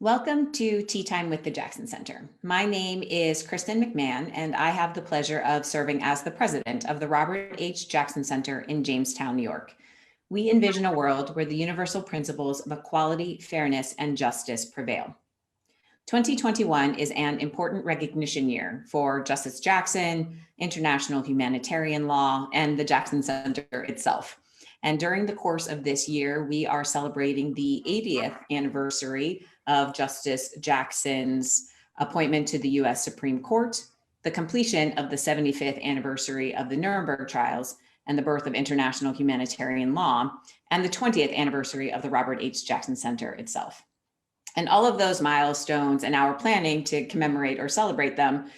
Welcome to Tea Time with the Jackson Center. My name is Kristan McMahon, and I have the pleasure of serving as the president of the Robert H. Jackson Center in Jamestown, New York. We envision a world where the universal principles of equality, fairness, and justice prevail. 2021 is an important recognition year for Justice Jackson, international humanitarian law, and the Jackson Center itself. And during the course of this year, we are celebrating the 80th anniversary of Justice Jackson's appointment to the US Supreme Court, the completion of the 75th anniversary of the Nuremberg trials and the birth of international humanitarian law, and the 20th anniversary of the Robert H. Jackson Center itself. And all of those milestones and our planning to commemorate or celebrate them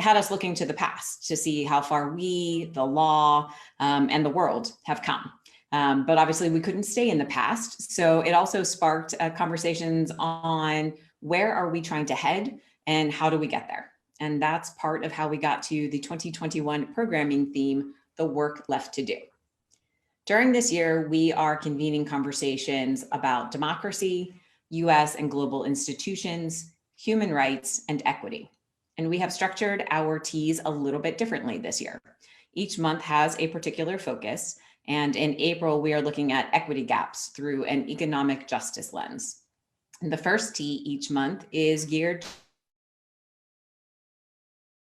had us looking to the past to see how far we, the law, and the world have come. But obviously we couldn't stay in the past. So it also sparked conversations on where are we trying to head and how do we get there? And that's part of how we got to the 2021 programming theme, the work left to do. During this year, we are convening conversations about democracy, US and global institutions, human rights, and equity. And we have structured our teas a little bit differently this year. Each month has a particular focus. And in April, we are looking at equity gaps through an economic justice lens. And the first tea each month is geared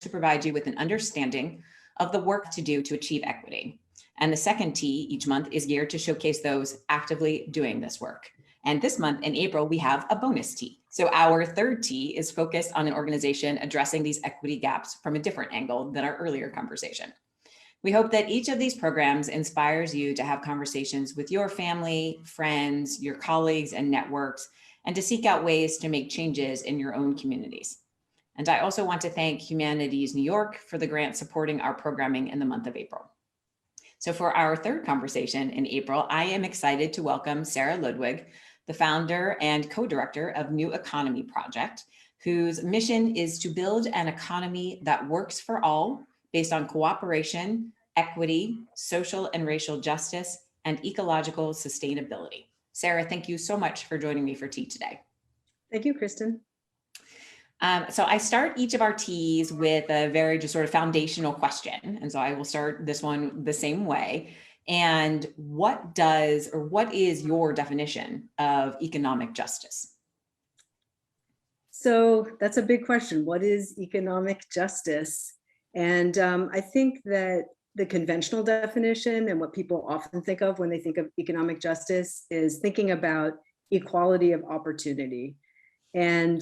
to provide you with an understanding of the work to do to achieve equity. And the second tea each month is geared to showcase those actively doing this work. And this month in April, we have a bonus tea. So our third tea is focused on an organization addressing these equity gaps from a different angle than our earlier conversation. We hope that each of these programs inspires you to have conversations with your family, friends, your colleagues, and networks, and to seek out ways to make changes in your own communities. And I also want to thank Humanities New York for the grant supporting our programming in the month of April. So for our third conversation in April, I am excited to welcome Sarah Ludwig, the founder and co-director of New Economy Project, whose mission is to build an economy that works for all based on cooperation, equity, social and racial justice, and ecological sustainability. Sarah, thank you so much for joining me for tea today. Thank you, Kristan. So I start each of our teas with a very just sort of foundational question. And so I will start this one the same way. And what is your definition of economic justice? So that's a big question. What is economic justice? And I think that the conventional definition and what people often think of when they think of economic justice is thinking about equality of opportunity. And,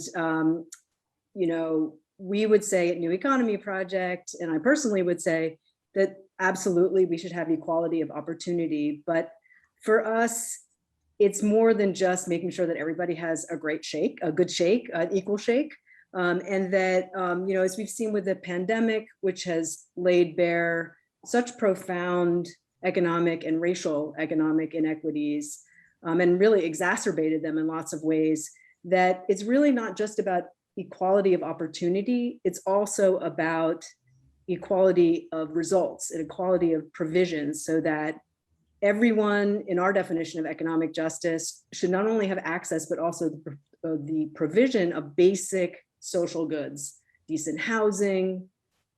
we would say at New Economy Project, and I personally would say that absolutely we should have equality of opportunity. But for us, it's more than just making sure that everybody has a great shake, a good shake, an equal shake. And that, as we've seen with the pandemic, which has laid bare such profound economic and racial economic inequities, and really exacerbated them in lots of ways, that it's really not just about equality of opportunity, it's also about equality of results and equality of provisions, so that everyone in our definition of economic justice should not only have access, but also the provision of basic social goods, decent housing,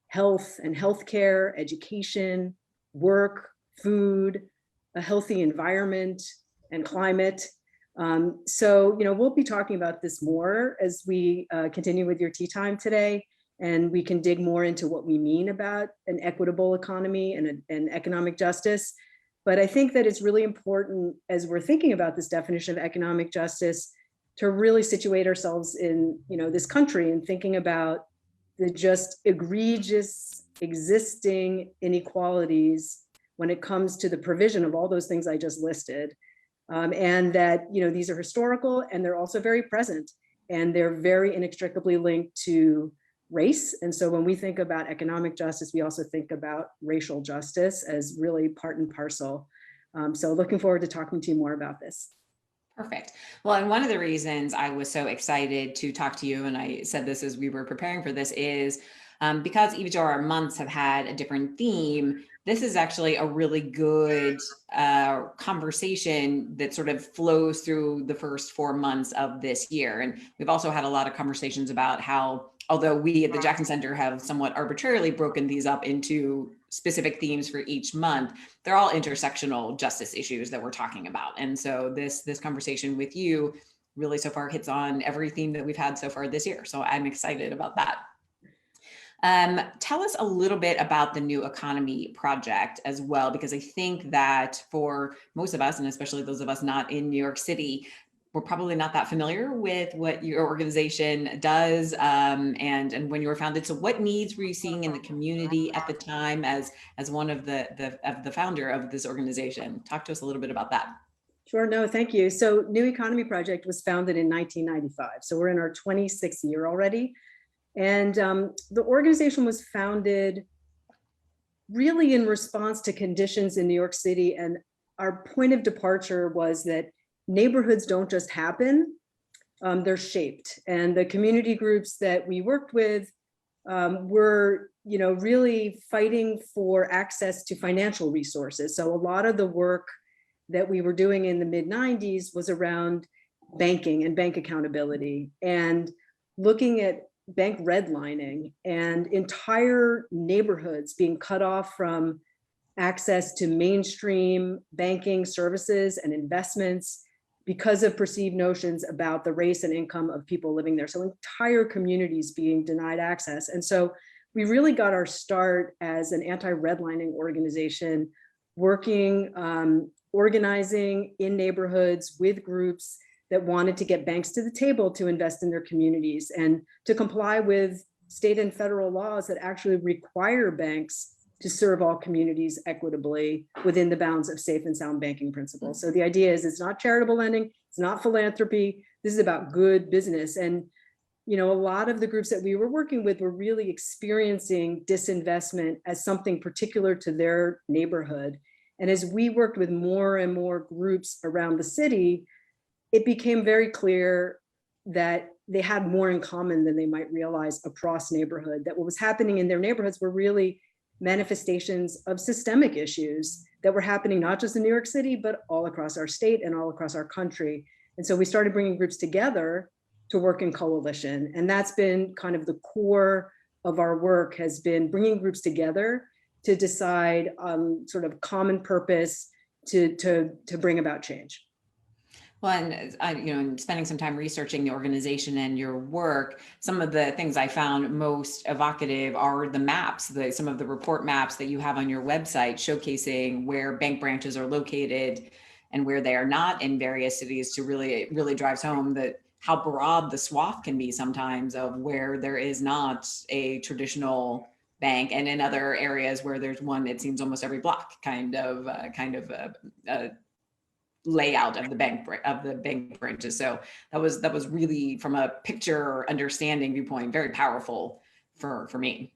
health and healthcare, education, work, food, a healthy environment and climate. So we'll be talking about this more as we continue with your tea time today, and we can dig more into what we mean about an equitable economy and an economic justice. But I think that it's really important as we're thinking about this definition of economic justice to really situate ourselves in, this country and thinking about the just egregious existing inequalities when it comes to the provision of all those things I just listed. And that, these are historical and they're also very present, and they're very inextricably linked to race. And so when we think about economic justice, we also think about racial justice as really part and parcel. So looking forward to talking to you more about this. Perfect. Well, and one of the reasons I was so excited to talk to you, and I said this as we were preparing for this, is because each of our months have had a different theme, This is actually a really good conversation that sort of flows through the first 4 months of this year. And we've also had a lot of conversations about how, although we at the Jackson Center have somewhat arbitrarily broken these up into specific themes for each month, they're all intersectional justice issues that we're talking about. And so this conversation with you really so far hits on every theme that we've had so far this year. So I'm excited about that. Tell us a little bit about the New Economy Project as well, because I think that for most of us, and especially those of us not in New York City, we're probably not that familiar with what your organization does and when you were founded. So what needs were you seeing in the community at the time as one of the founder of this organization? Talk to us a little bit about that. Sure, no, thank you. So New Economy Project was founded in 1995. So we're in our 26th year already. And the organization was founded really in response to conditions in New York City. And our point of departure was that neighborhoods don't just happen, they're shaped. And the community groups that we worked with were, really fighting for access to financial resources. So a lot of the work that we were doing in the mid-90s was around banking and bank accountability and looking at bank redlining and entire neighborhoods being cut off from access to mainstream banking services and investments because of perceived notions about the race and income of people living there. So entire communities being denied access. And so we really got our start as an anti-redlining organization, working, organizing in neighborhoods with groups that wanted to get banks to the table to invest in their communities and to comply with state and federal laws that actually require banks to serve all communities equitably within the bounds of safe and sound banking principles. So the idea is it's not charitable lending, it's not philanthropy, this is about good business. And a lot of the groups that we were working with were really experiencing disinvestment as something particular to their neighborhood. And as we worked with more and more groups around the city, it became very clear that they had more in common than they might realize across neighborhood, that what was happening in their neighborhoods were really manifestations of systemic issues that were happening not just in New York City, but all across our state and all across our country. And so we started bringing groups together to work in coalition. And that's been kind of the core of our work, has been bringing groups together to decide sort of common purpose to bring about change. Well, and spending some time researching the organization and your work, some of the things I found most evocative are the maps, some of the report maps that you have on your website showcasing where bank branches are located and where they are not in various cities, to really drives home that how broad the swath can be sometimes of where there is not a traditional bank, and in other areas where there's one, it seems almost every block kind of layout of the bank branches. So that was really, from a picture understanding viewpoint, very powerful for me.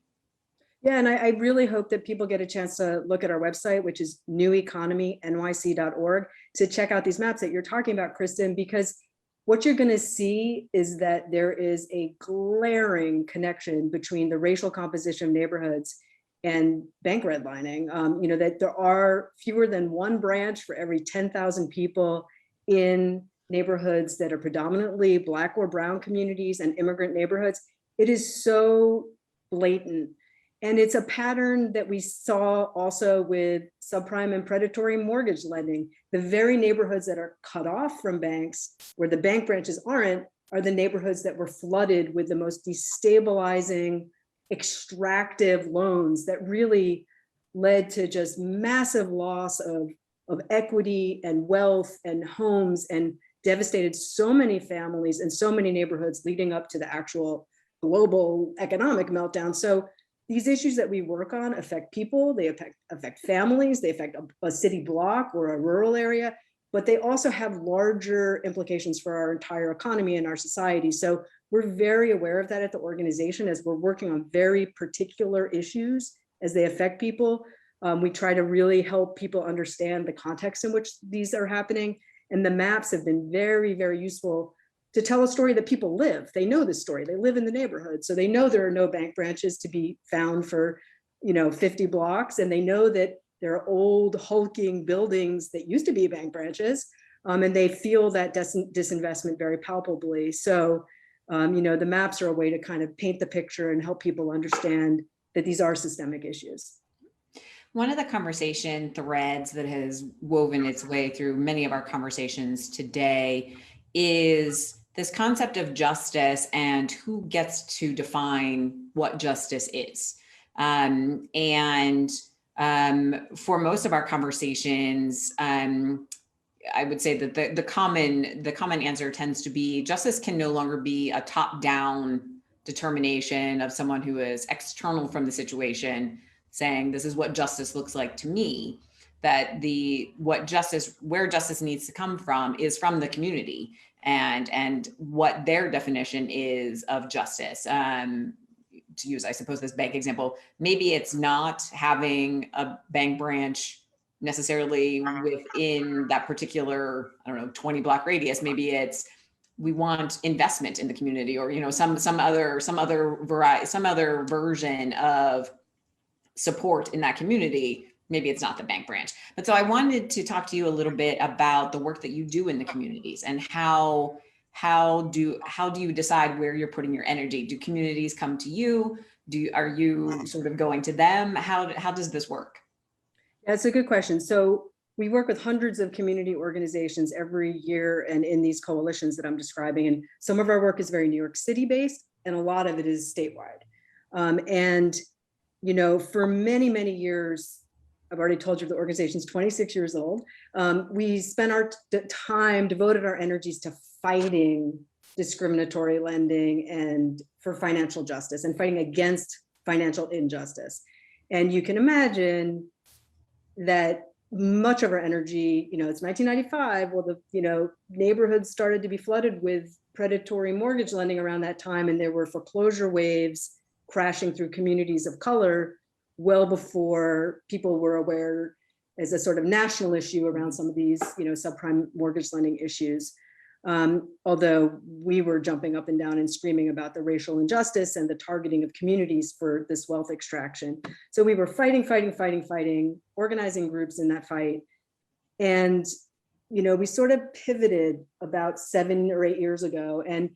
Yeah, and I really hope that people get a chance to look at our website, which is neweconomynyc.org, to check out these maps that you're talking about, Kristan, because what you're going to see is that there is a glaring connection between the racial composition of neighborhoods and bank redlining. That there are fewer than one branch for every 10,000 people in neighborhoods that are predominantly Black or brown communities and immigrant neighborhoods. It is so blatant. And it's a pattern that we saw also with subprime and predatory mortgage lending. The very neighborhoods that are cut off from banks, where the bank branches aren't, are the neighborhoods that were flooded with the most destabilizing, extractive loans that really led to just massive loss of equity and wealth and homes, and devastated so many families and so many neighborhoods leading up to the actual global economic meltdown. So these issues that we work on affect people, they affect families, they affect a city block or a rural area, but they also have larger implications for our entire economy and our society. So we're very aware of that at the organization as we're working on very particular issues as they affect people. We try to really help people understand the context in which these are happening. And the maps have been very, very useful to tell a story that people live. They know this story, they live in the neighborhood. So they know there are no bank branches to be found for 50 blocks, and they know that there are old hulking buildings that used to be bank branches, and they feel that disinvestment very palpably. So, the maps are a way to kind of paint the picture and help people understand that these are systemic issues. One of the conversation threads that has woven its way through many of our conversations today is this concept of justice and who gets to define what justice is. For most of our conversations, I would say that the common answer tends to be justice can no longer be a top-down determination of someone who is external from the situation, saying this is what justice looks like to me. That where justice needs to come from is from the community and what their definition is of justice. To use, I suppose, this bank example, maybe it's not having a bank branch necessarily within that particular, 20 block radius. Maybe it's, we want investment in the community, or, some other version of support in that community. Maybe it's not the bank branch. But so I wanted to talk to you a little bit about the work that you do in the communities and how do you decide where you're putting your energy? Do communities come to you? Are you sort of going to them? How does this work? That's a good question. So we work with hundreds of community organizations every year and in these coalitions that I'm describing. And some of our work is very New York City based, and a lot of it is statewide. For many, many years, I've already told you the organization's 26 years old. We spent our time, devoted our energies to fighting discriminatory lending and for financial justice and fighting against financial injustice. And you can imagine that much of our energy, it's 1995. Well, the neighborhoods started to be flooded with predatory mortgage lending around that time, and there were foreclosure waves crashing through communities of color well before people were aware as a sort of national issue around some of these, subprime mortgage lending issues. Although we were jumping up and down and screaming about the racial injustice and the targeting of communities for this wealth extraction. So we were fighting, organizing groups in that fight. And, we sort of pivoted about 7 or 8 years ago and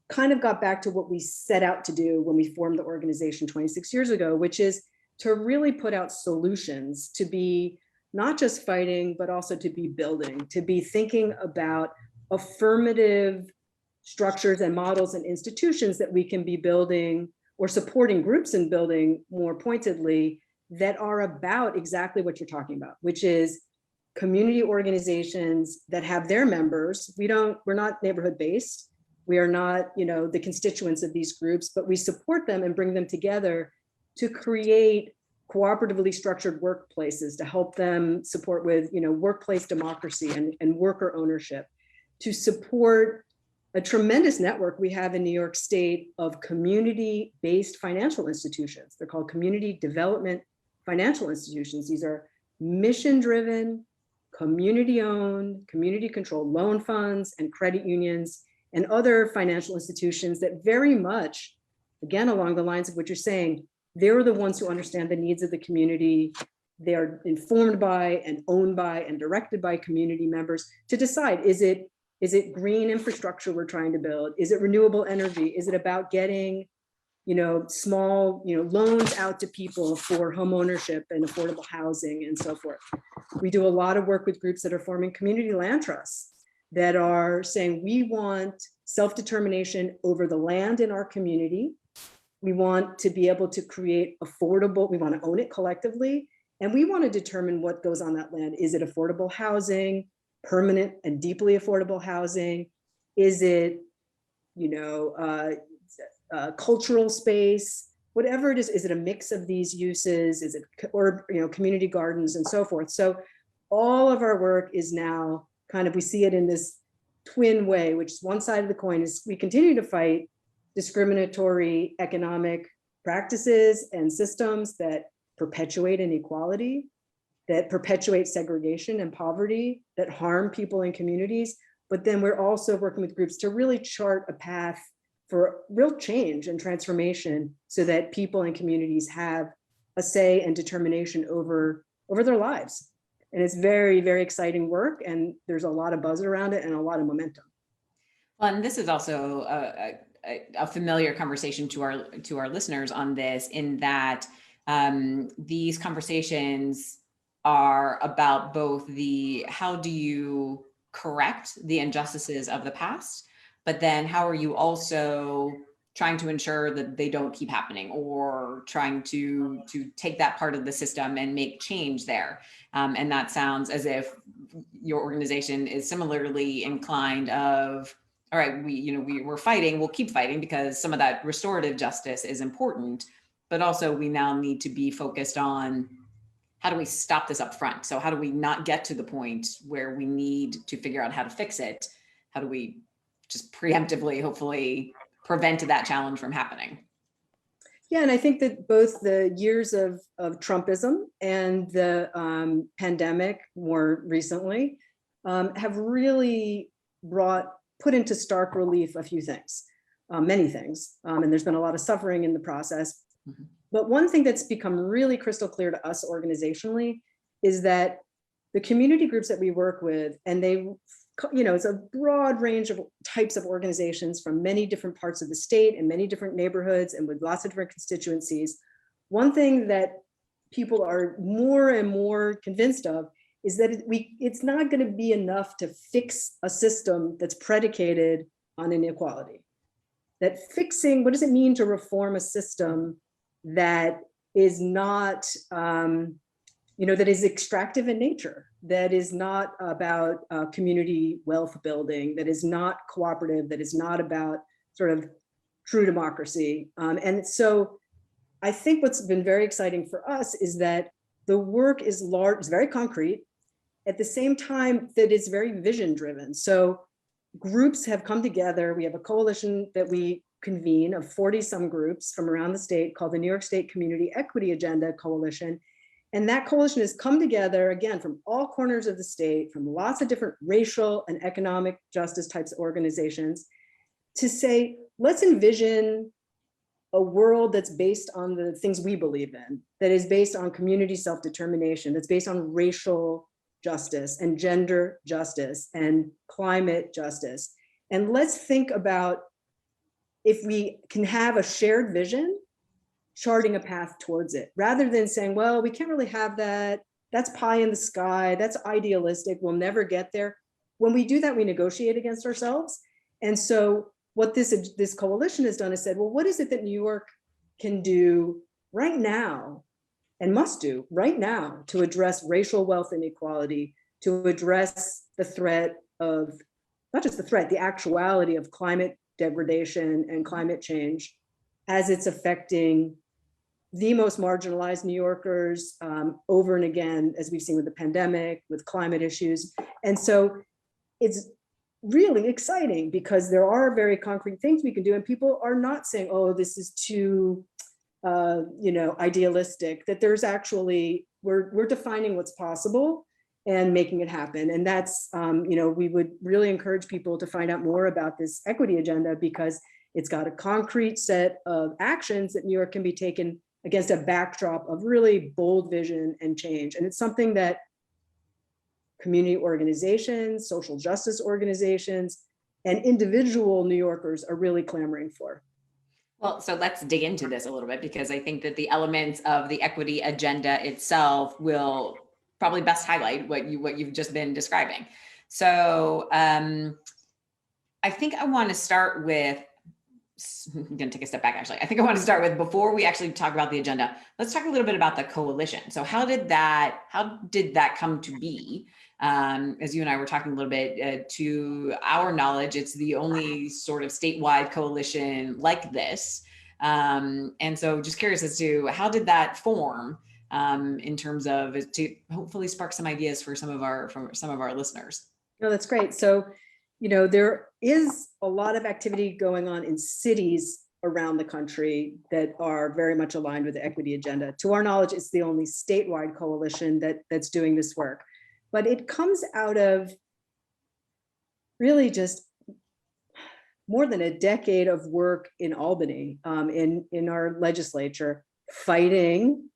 kind of got back to what we set out to do when we formed the organization 26 years ago, which is to really put out solutions, to be not just fighting, but also to be building, to be thinking about affirmative structures and models and institutions that we can be building or supporting groups in building more pointedly that are about exactly what you're talking about, which is community organizations that have their members. We're not neighborhood based. We are not, the constituents of these groups, but we support them and bring them together to create cooperatively structured workplaces to help them support with, workplace democracy and worker ownership, to support a tremendous network we have in New York State of community-based financial institutions. They're called community development financial institutions. These are mission-driven, community-owned, community-controlled loan funds and credit unions and other financial institutions that very much, again, along the lines of what you're saying, they're the ones who understand the needs of the community. They are informed by and owned by and directed by community members to decide, is it green infrastructure we're trying to build? Is it renewable energy? Is it about getting, small, loans out to people for home ownership and affordable housing and so forth? We do a lot of work with groups that are forming community land trusts that are saying, we want self-determination over the land in our community. We want to be able to create affordable, we want to own it collectively, and we want to determine what goes on that land. Is it affordable housing, permanent and deeply affordable housing? Is it, cultural space? Whatever it is it a mix of these uses? Is it, or, community gardens and so forth? So all of our work is now kind of, we see it in this twin way, which is one side of the coin is we continue to fight discriminatory economic practices and systems that perpetuate inequality, that perpetuate segregation and poverty, that harm people in communities. But then we're also working with groups to really chart a path for real change and transformation so that people and communities have a say and determination over their lives. And it's very, very exciting work. And there's a lot of buzz around it and a lot of momentum. Well, and this is also a familiar conversation to our listeners on this, in that these conversations are about both the how do you correct the injustices of the past, but then how are you also trying to ensure that they don't keep happening, or trying to take that part of the system and make change there. And that sounds as if your organization is similarly inclined of, all right, we're fighting, we'll keep fighting because some of that restorative justice is important, but also we now need to be focused on how do we stop this up front? So how do we not get to the point where we need to figure out how to fix it? How do we just preemptively, hopefully, prevent that challenge from happening? Yeah, and I think that both the years of Trumpism and the pandemic more recently have really put into stark relief a few things, many things. And there's been a lot of suffering in the process. Mm-hmm. But one thing that's become really crystal clear to us organizationally is that the community groups that we work with, and it's a broad range of types of organizations from many different parts of the state and many different neighborhoods and with lots of different constituencies. One thing that people are more and more convinced of is that it's not going to be enough to fix a system that's predicated on inequality. That fixing, what does it mean to reform a system that is not, that is extractive in nature, that is not about community wealth building, that is not cooperative, that is not about sort of true democracy. And so I think what's been very exciting for us is that the work is large, it's very concrete, at the same time that it's very vision driven. So groups have come together. We have a coalition that we convene of 40 some groups from around the state called the New York State Community Equity Agenda Coalition. And that coalition has come together, again, from all corners of the state, from lots of different racial and economic justice types of organizations, to say, let's envision a world that's based on the things we believe in, that is based on community self-determination, that's based on racial justice and gender justice and climate justice. And let's think about if we can have a shared vision, charting a path towards it, rather than saying, well, we can't really have that. That's pie in the sky. That's idealistic. We'll never get there. When we do that, we negotiate against ourselves. And so what this coalition has done is said, well, what is it that New York can do right now and must do right now to address racial wealth inequality, to address the threat of, not just the threat, the actuality of climate degradation and climate change as it's affecting the most marginalized New Yorkers over and again, as we've seen with the pandemic, with climate issues. And so it's really exciting because there are very concrete things we can do, and people are not saying, oh, this is too idealistic, that there's actually, we're defining what's possible and making it happen. And that's, we would really encourage people to find out more about this equity agenda, because it's got a concrete set of actions that New York can be taken against a backdrop of really bold vision and change. And it's something that community organizations, social justice organizations, and individual New Yorkers are really clamoring for. Well, so let's dig into this a little bit, because I think that the elements of the equity agenda itself will probably best highlight what you've just been describing. So I think I want to start with, I'm going to take a step back, actually. I think I want to start with, before we actually talk about the agenda, let's talk a little bit about the coalition. So how did that come to be? As you and I were talking a little bit, to our knowledge, it's the only sort of statewide coalition like this. And so just curious as to how did that form, in terms of, to hopefully spark some ideas for some of our listeners. No, that's great. So, there is a lot of activity going on in cities around the country that are very much aligned with the equity agenda. To our knowledge, it's the only statewide coalition that's doing this work. But it comes out of really just more than a decade of work in Albany, in our legislature, fighting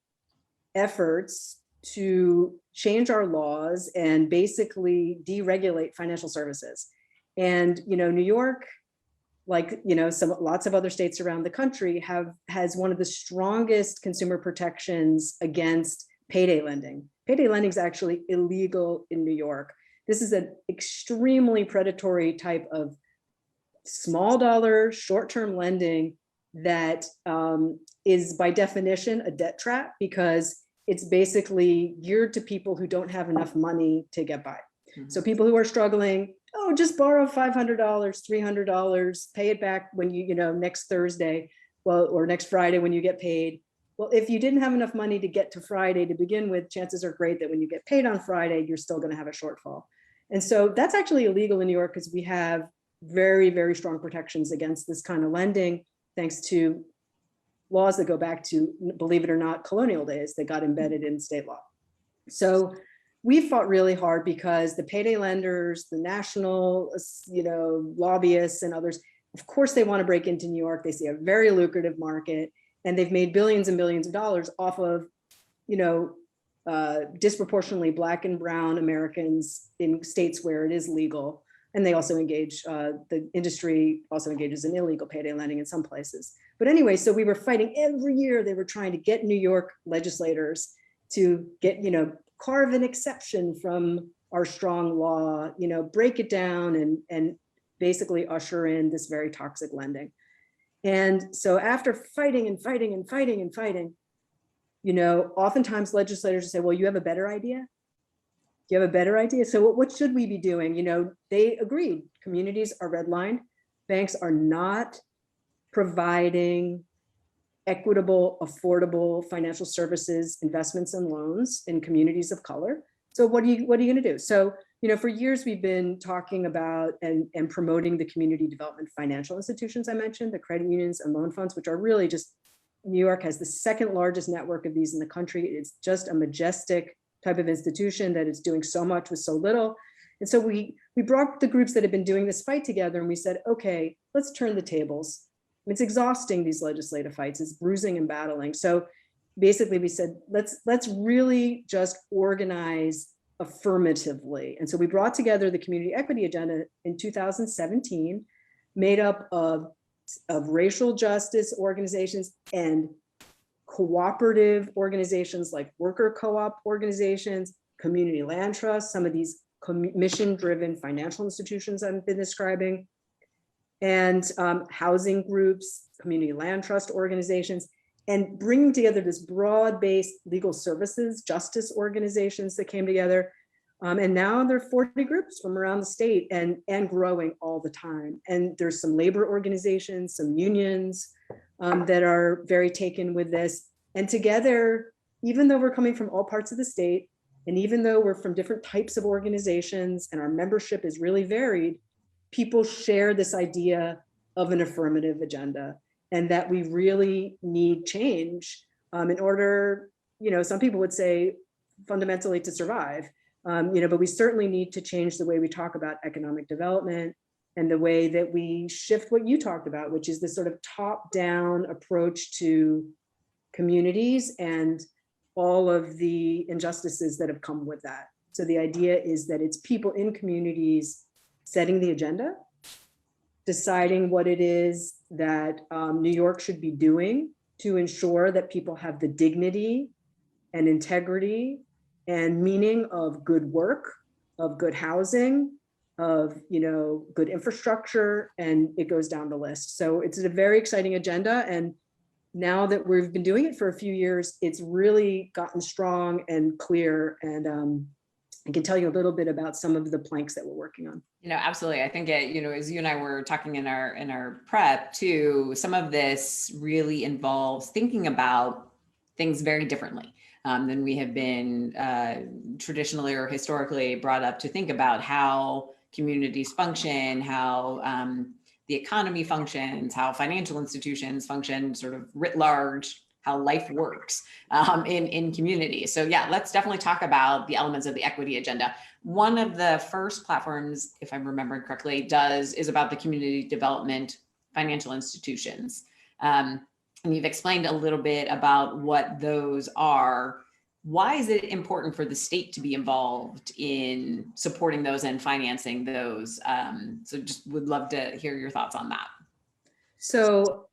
efforts to change our laws and basically deregulate financial services. And, New York, like, lots of other states around the country has one of the strongest consumer protections against payday lending. Payday lending is actually illegal in New York. This is an extremely predatory type of small dollar, short-term lending that is by definition a debt trap, because it's basically geared to people who don't have enough money to get by. So people who are struggling, just borrow $500, $300, pay it back when next Thursday, or next Friday when you get paid. Well, if you didn't have enough money to get to Friday to begin with, chances are great that when you get paid on Friday, you're still going to have a shortfall. And so that's actually illegal in New York, because we have very, very strong protections against this kind of lending, thanks to laws that go back to, believe it or not, colonial days that got embedded in state law. So we fought really hard, because the payday lenders, the national, lobbyists and others, of course, they want to break into New York. They see a very lucrative market, and they've made billions and billions of dollars off of, disproportionately Black and brown Americans in states where it is legal. And they also engage, the industry also engages in illegal payday lending in some places. But anyway, so we were fighting every year. They were trying to get New York legislators to get, carve an exception from our strong law, break it down and basically usher in this very toxic lending. And so after fighting and fighting and fighting and fighting, oftentimes legislators say, well, you have a better idea? Do you have a better idea? So what should we be doing? They agreed. Communities are redlined. Banks are not providing equitable, affordable financial services, investments, and loans in communities of color. So what are you going to do? So, for years we've been talking about and promoting the community development financial institutions I mentioned, the credit unions and loan funds, which are really just, New York has the second largest network of these in the country. It's just a majestic type of institution that is doing so much with so little. And so we brought the groups that have been doing this fight together, and we said, okay, let's turn the tables. It's exhausting, these legislative fights. It's bruising and battling. So basically we said, let's really just organize affirmatively. And so we brought together the Community Equity Agenda in 2017, made up of racial justice organizations and cooperative organizations like worker co-op organizations, community land trusts, some of these mission-driven financial institutions I've been describing, and housing groups, community land trust organizations, and bringing together this broad-based legal services, justice organizations that came together. And now there are 40 groups from around the state and growing all the time. And there's some labor organizations, some unions that are very taken with this. And together, even though we're coming from all parts of the state, and even though we're from different types of organizations and our membership is really varied, people share this idea of an affirmative agenda, and that we really need change in order, some people would say fundamentally to survive, but we certainly need to change the way we talk about economic development and the way that we shift what you talked about, which is this sort of top-down approach to communities and all of the injustices that have come with that. So the idea is that it's people in communities setting the agenda, deciding what it is that New York should be doing to ensure that people have the dignity and integrity and meaning of good work, of good housing, of good infrastructure, and it goes down the list. So it's a very exciting agenda, and now that we've been doing it for a few years, it's really gotten strong and clear. And I can tell you a little bit about some of the planks that we're working on. Absolutely. I think as you and I were talking in our prep too, some of this really involves thinking about things very differently than we have been traditionally or historically brought up to think about how communities function, how the economy functions, how financial institutions function, sort of writ large, how life works in communities. So yeah, let's definitely talk about the elements of the equity agenda. One of the first platforms, if I'm remembering correctly, is about the community development financial institutions. And you've explained a little bit about what those are. why is it important for the state to be involved in supporting those and financing those? So just would love to hear your thoughts on that. So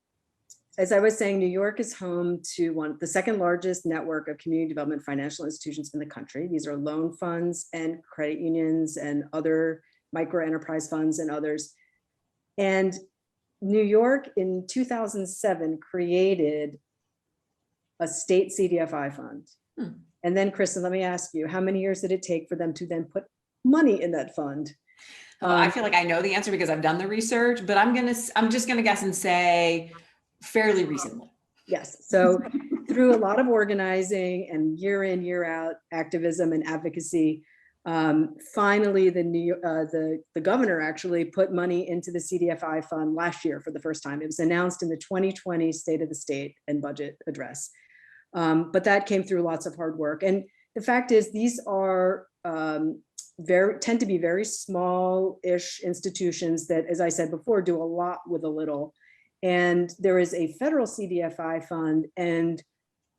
as I was saying, New York is home to the second largest network of community development financial institutions in the country. These are loan funds and credit unions and other micro enterprise funds and others. And New York in 2007 created a state CDFI fund. And then, Kristin, let me ask you, how many years did it take for them to then put money in that fund? I feel like I know the answer because I've done the research, but I'm just gonna guess and say fairly recently. Yes. So through a lot of organizing and year in, year out activism and advocacy, finally the governor actually put money into the CDFI fund last year for the first time. It was announced in the 2020 State of the State and Budget Address. But that came through lots of hard work. And the fact is, these are tend to be very small-ish institutions that, as I said before, do a lot with a little. And there is a federal CDFI fund and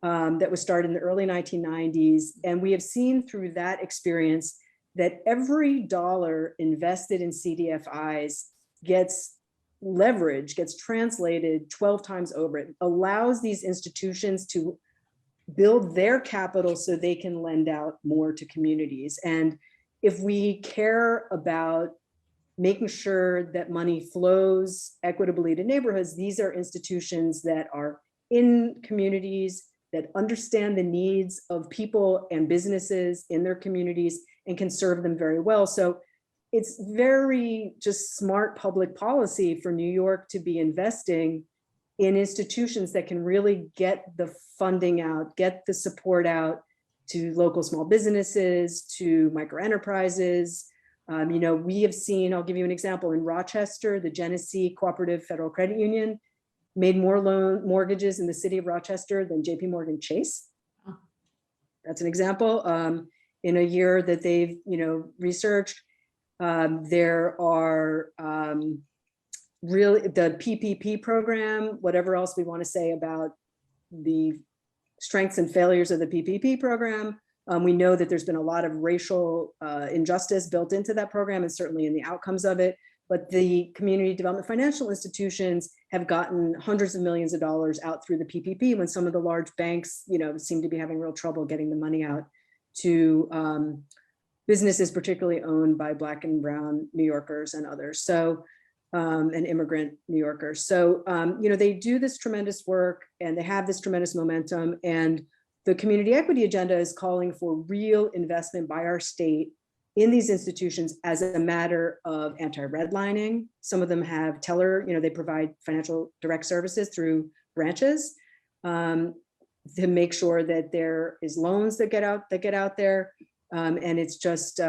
that was started in the early 1990s. And we have seen through that experience that every dollar invested in CDFIs gets leverage, gets translated 12 times over. It allows these institutions to build their capital so they can lend out more to communities. And if we care about making sure that money flows equitably to neighborhoods, these are institutions that are in communities, that understand the needs of people and businesses in their communities and can serve them very well. So it's very just smart public policy for New York to be investing in institutions that can really get the funding out, get the support out to local small businesses, to micro enterprises. We have seen, I'll give you an example, in Rochester, the Genesee Cooperative Federal Credit Union made more mortgages in the city of Rochester than JP Morgan Chase. That's an example. In a year that they've researched, there are really the PPP program, whatever else we want to say about the strengths and failures of the PPP program. We know that there's been a lot of racial injustice built into that program and certainly in the outcomes of it. But the community development financial institutions have gotten hundreds of millions of dollars out through the PPP when some of the large banks, seem to be having real trouble getting the money out to businesses, particularly owned by Black and Brown New Yorkers and others. So, and immigrant New Yorkers. So, they do this tremendous work and they have this tremendous momentum, and the community equity agenda is calling for real investment by our state in these institutions as a matter of anti-redlining. Some of them have teller, they provide financial direct services through branches to make sure that there is loans that get out there. And it's just,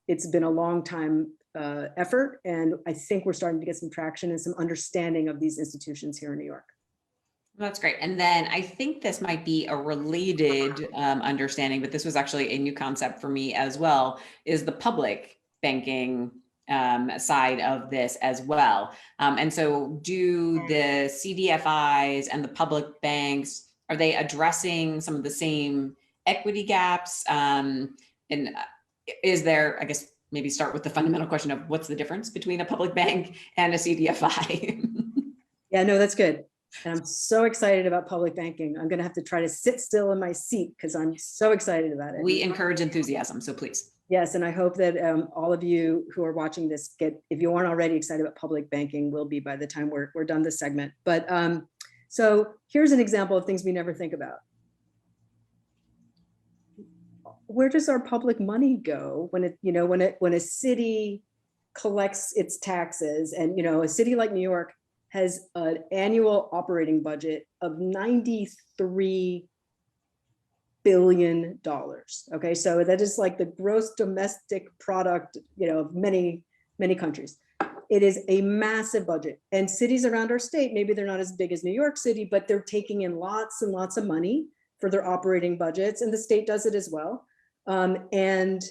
it's been a long time effort. And I think we're starting to get some traction and some understanding of these institutions here in New York. That's great. And then I think this might be a related understanding, but this was actually a new concept for me as well, is the public banking side of this as well. And so do the CDFIs and the public banks, are they addressing some of the same equity gaps? And is there, I guess, maybe start with the fundamental question of what's the difference between a public bank and a CDFI? Yeah, no, that's good. And I'm so excited about public banking. I'm going to have to try to sit still in my seat because I'm so excited about it. We encourage enthusiasm, so please. Yes, and I hope that all of you who are watching this if you aren't already excited about public banking, will be by the time we're done this segment. But so here's an example of things we never think about. Where does our public money go when when a city collects its taxes, and a city like New York has an annual operating budget of $93 billion. Okay, so that is like the gross domestic product, of many, many countries. It is a massive budget, and cities around our state, maybe they're not as big as New York City, but they're taking in lots and lots of money for their operating budgets, and the state does it as well. And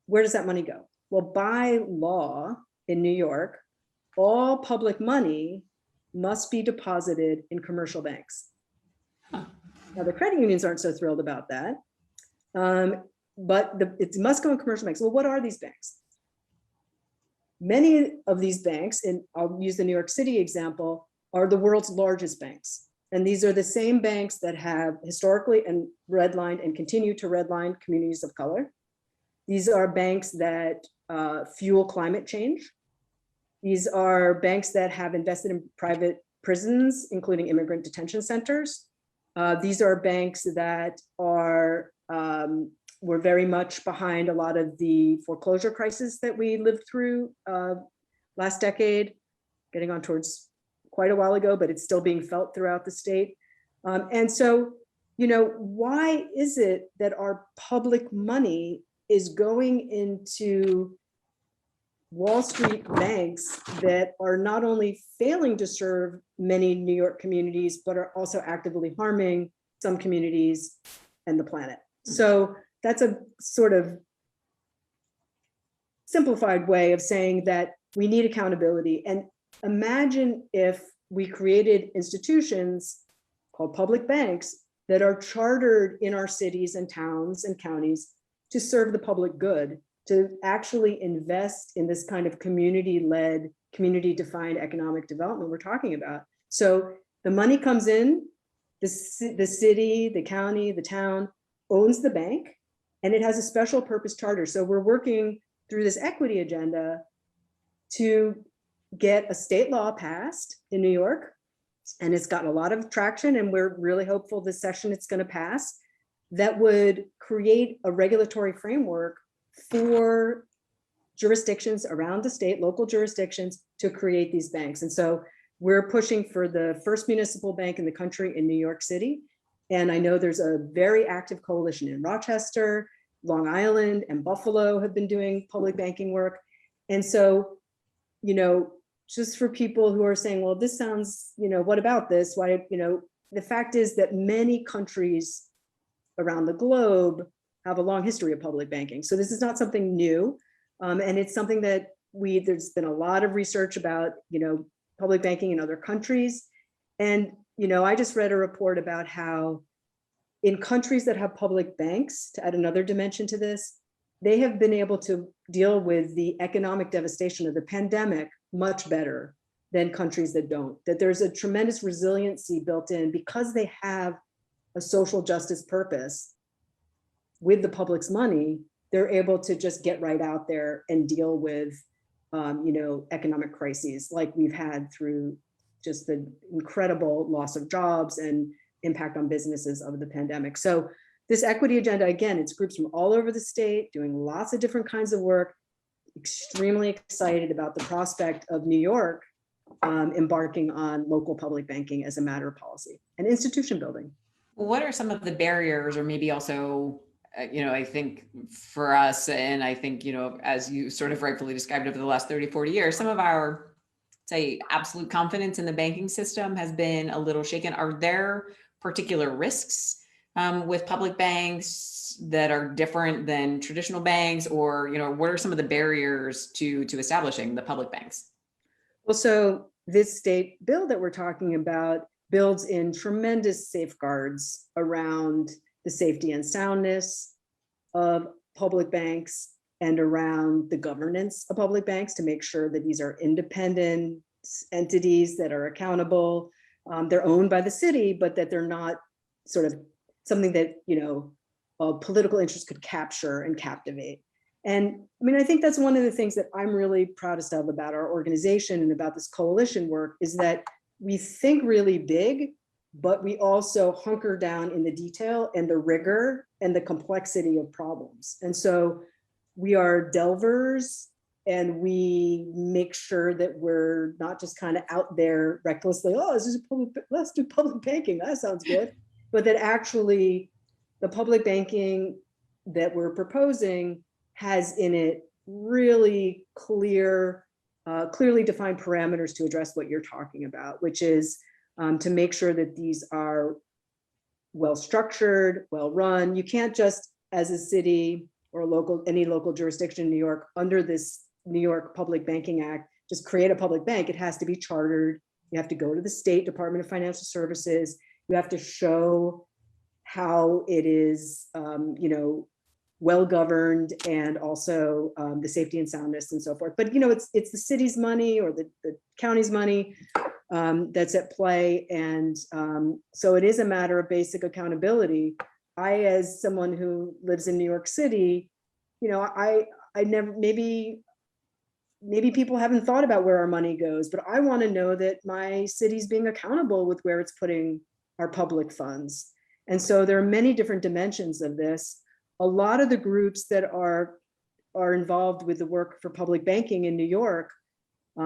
where does that money go? Well, by law in New York, all public money must be deposited in commercial banks. Now, the credit unions aren't so thrilled about that. But it must go in commercial banks. Well, what are these banks? Many of these banks, and I'll use the New York City example, are the world's largest banks. And these are the same banks that have historically and redlined and continue to redline communities of color. These are banks that fuel climate change. These are banks that have invested in private prisons, including immigrant detention centers. These are banks that are were very much behind a lot of the foreclosure crisis that we lived through last decade, getting on towards quite a while ago, but it's still being felt throughout the state. And so, you know, why is it that our public money is going into Wall Street banks that are not only failing to serve many New York communities, but are also actively harming some communities and the planet? So that's a sort of simplified way of saying that we need accountability. And imagine if we created institutions called public banks that are chartered in our cities and towns and counties to serve the public good, to actually invest in this kind of community-led, community-defined economic development we're talking about. So the money comes in, the city, the county, the town owns the bank, and it has a special purpose charter. So we're working through this equity agenda to get a state law passed in New York, and it's gotten a lot of traction, and we're really hopeful this session it's going to pass, that would create a regulatory framework for jurisdictions around the state, local jurisdictions, to create these banks. And so we're pushing for the first municipal bank in the country in New York City. And I know there's a very active coalition in Rochester, Long Island, and Buffalo have been doing public banking work. And so, you know, just for people who are saying, well, this sounds, you know, what about this? Why, you know, the fact is that many countries around the globe have a long history of public banking. So this is not something new. And it's something that there's been a lot of research about, you know, public banking in other countries. And, you know, I just read a report about how in countries that have public banks, to add another dimension to this, they have been able to deal with the economic devastation of the pandemic much better than countries that don't. That there's a tremendous resiliency built in because they have a social justice purpose with the public's money. They're able to just get right out there and deal with, you know, economic crises like we've had through just the incredible loss of jobs and impact on businesses of the pandemic. So this equity agenda, again, it's groups from all over the state doing lots of different kinds of work. Extremely excited about the prospect of New York embarking on local public banking as a matter of policy and institution building. What are some of the barriers, or maybe also, you know, I think for us, and I think, you know, as you sort of rightfully described over the last 30, 40 years, some of our, say, absolute confidence in the banking system has been a little shaken. Are there particular risks with public banks that are different than traditional banks, or, you know, what are some of the barriers to establishing the public banks? Well, so this state bill that we're talking about builds in tremendous safeguards around the safety and soundness of public banks and around the governance of public banks to make sure that these are independent entities that are accountable. They're owned by the city, but that they're not sort of something that, you know, a political interest could capture and captivate. And I mean, I think that's one of the things that I'm really proudest of about our organization and about this coalition work is that we think really big, but we also hunker down in the detail and the rigor and the complexity of problems. And so we are delvers, and we make sure that we're not just kind of out there recklessly, oh, let's do public banking, that sounds good. But that actually the public banking that we're proposing has in it really clearly defined parameters to address what you're talking about, which is to make sure that these are well structured, well run. You can't just, as a city or any local jurisdiction in New York, under this New York Public Banking Act, just create a public bank. It has to be chartered. You have to go to the State Department of Financial Services. You have to show how it is, well governed, and also the safety and soundness and so forth. But it's the city's money or the county's money that's at play, and so it is a matter of basic accountability. I, as someone who lives in New York City, I never, maybe people haven't thought about where our money goes, but I want to know that my city's being accountable with where it's putting our public funds. And so there are many different dimensions of this. A lot of the groups that are involved with the work for public banking in New York,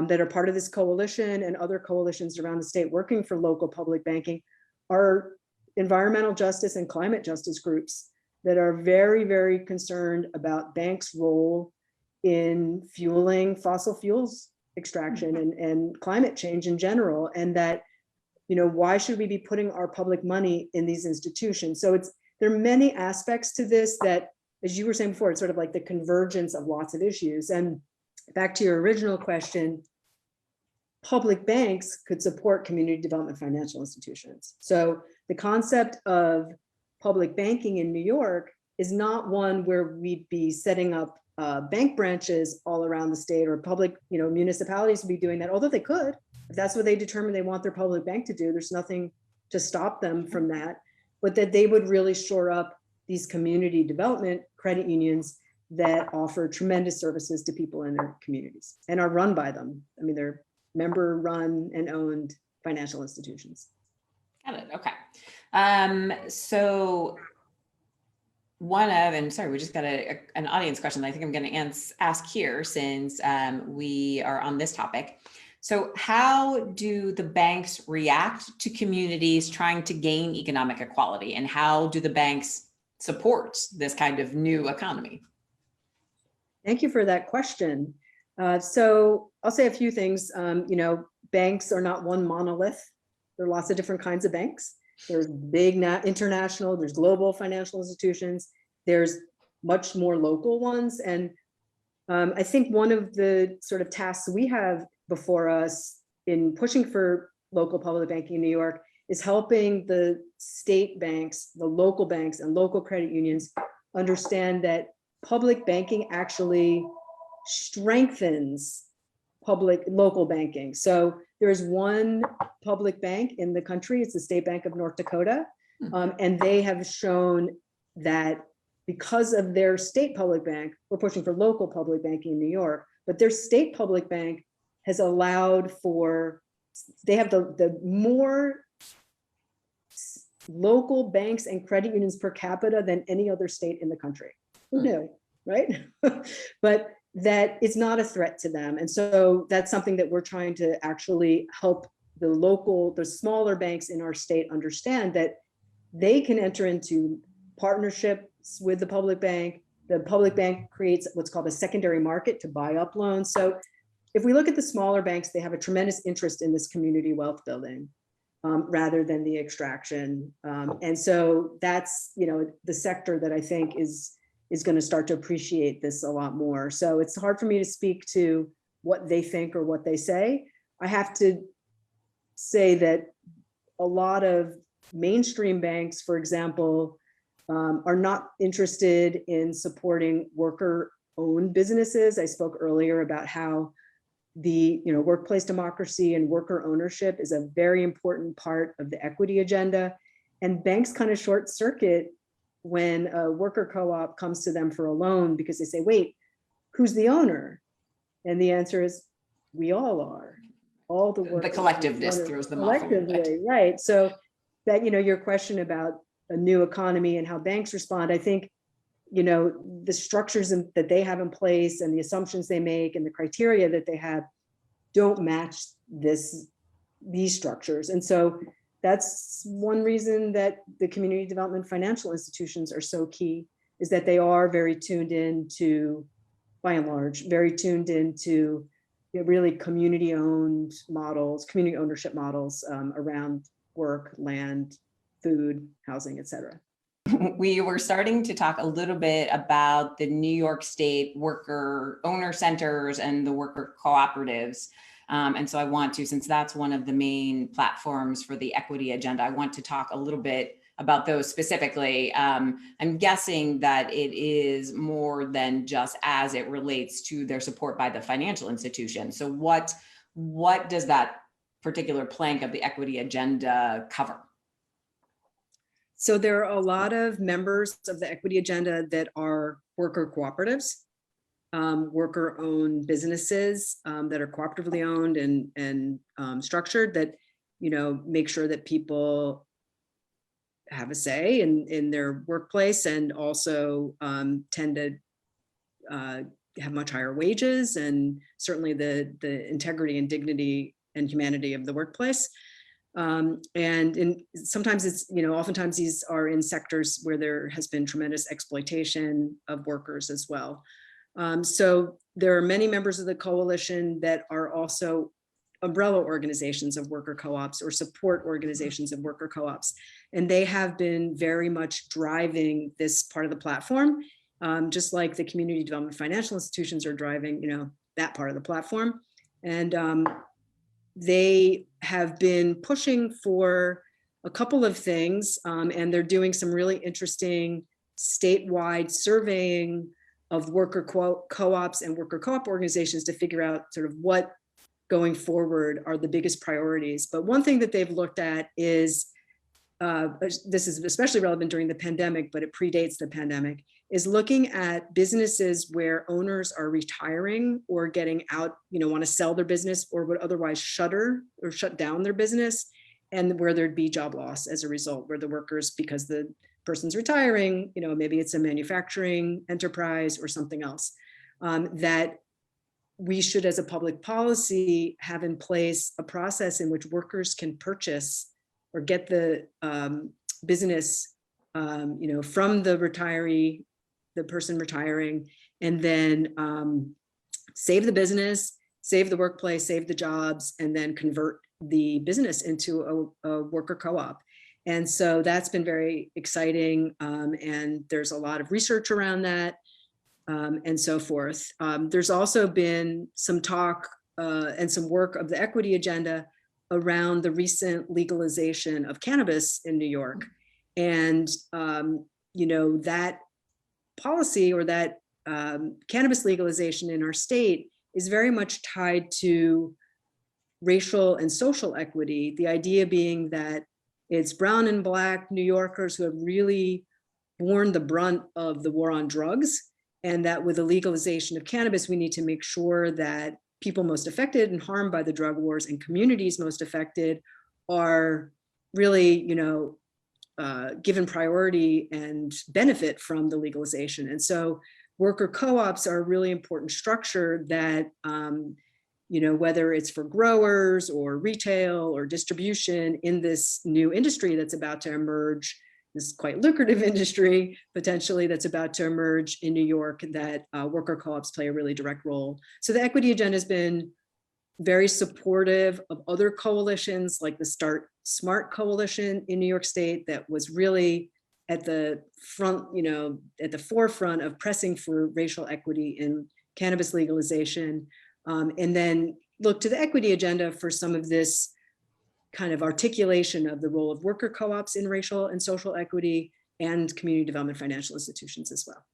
that are part of this coalition and other coalitions around the state working for local public banking, are environmental justice and climate justice groups that are very, very concerned about banks' role in fueling fossil fuels extraction and climate change in general. And that, why should we be putting our public money in these institutions? So there are many aspects to this that, as you were saying before, it's sort of like the convergence of lots of issues. And back to your original question, public banks could support community development financial institutions. So the concept of public banking in New York is not one where we'd be setting up bank branches all around the state, or public, municipalities would be doing that, although they could, if that's what they determine they want their public bank to do. There's nothing to stop them from that, but that they would really shore up these community development credit unions that offer tremendous services to people in their communities and are run by them. I mean, they're member run and owned financial institutions. Got it. Okay. So one of, and sorry, we just got an audience question that I think I'm going to ask here, since we are on this topic. So how do the banks react to communities trying to gain economic equality, and how do the banks support this kind of new economy? Thank you for that question. So I'll say a few things. Banks are not one monolith. There are lots of different kinds of banks. There's big international, there's global financial institutions, there's much more local ones. And I think one of the sort of tasks we have before us in pushing for local public banking in New York is helping the state banks, the local banks, and local credit unions understand that public banking actually strengthens local banking. So there's one public bank in the country, it's the State Bank of North Dakota, and they have shown that because of their state public bank, we're pushing for local public banking in New York, but their state public bank has allowed for, they have the more local banks and credit unions per capita than any other state in the country. Who knew, right? But that it's not a threat to them. And so that's something that we're trying to actually help the smaller banks in our state understand, that they can enter into partnerships with the public bank. The public bank creates what's called a secondary market to buy up loans. So if we look at the smaller banks, they have a tremendous interest in this community wealth building rather than the extraction. And so that's, the sector that I think is going to start to appreciate this a lot more. So it's hard for me to speak to what they think or what they say. I have to say that a lot of mainstream banks, for example, are not interested in supporting worker-owned businesses. I spoke earlier about how the workplace democracy and worker ownership is a very important part of the equity agenda. And banks kind of short circuit when a worker co-op comes to them for a loan, because they say, wait, who's the owner? And the answer is, we all are. All the work. The collectiveness throws them off. Collectively, right. So that, your question about a new economy and how banks respond, I think, the structures that they have in place and the assumptions they make and the criteria that they have don't match these structures. And so that's one reason that the community development financial institutions are so key, is that they are very tuned into, by and large, very tuned into really community-owned models, community ownership models around work, land, food, housing, et cetera. We were starting to talk a little bit about the New York State worker owner centers and the worker cooperatives. And so I want to, since that's one of the main platforms for the equity agenda, I want to talk a little bit about those specifically. I'm guessing that it is more than just as it relates to their support by the financial institution. So what does that particular plank of the equity agenda cover? So there are a lot of members of the equity agenda that are worker cooperatives, worker-owned businesses that are cooperatively owned and structured, that make sure that people have a say in their workplace, and also tend to have much higher wages, and certainly the integrity and dignity and humanity of the workplace. Sometimes it's, oftentimes these are in sectors where there has been tremendous exploitation of workers as well. So there are many members of the coalition that are also umbrella organizations of worker co-ops or support organizations of worker co-ops. And they have been very much driving this part of the platform, just like the community development financial institutions are driving, that part of the platform. And they have been pushing for a couple of things, and they're doing some really interesting statewide surveying of worker co-ops and worker co-op organizations to figure out sort of what going forward are the biggest priorities. But one thing that they've looked at is, this is especially relevant during the pandemic, but it predates the pandemic, is looking at businesses where owners are retiring or getting out, want to sell their business or would otherwise shutter or shut down their business, and where there'd be job loss as a result, where the workers, because the person's retiring, maybe it's a manufacturing enterprise or something else, that we should, as a public policy, have in place a process in which workers can purchase or get the business, from the retiree, the person retiring, and then save the business, save the workplace, save the jobs, and then convert the business into a worker co-op. And so that's been very exciting. And there's a lot of research around that, and so forth. There's also been some talk and some work of the equity agenda around the recent legalization of cannabis in New York. And, that policy, or that cannabis legalization in our state, is very much tied to racial and social equity. The idea being that it's brown and Black New Yorkers who have really borne the brunt of the war on drugs, and that with the legalization of cannabis, we need to make sure that people most affected and harmed by the drug wars and communities most affected are really, given priority and benefit from the legalization. And so worker co-ops are a really important structure that, whether it's for growers or retail or distribution in this new industry that's about to emerge, this quite lucrative industry potentially that's about to emerge in New York, that worker co-ops play a really direct role. So the equity agenda has been very supportive of other coalitions like the Start Smart Coalition in New York State, that was really at the front, at the forefront of pressing for racial equity in cannabis legalization, and then look to the equity agenda for some of this kind of articulation of the role of worker co-ops in racial and social equity and community development financial institutions as well.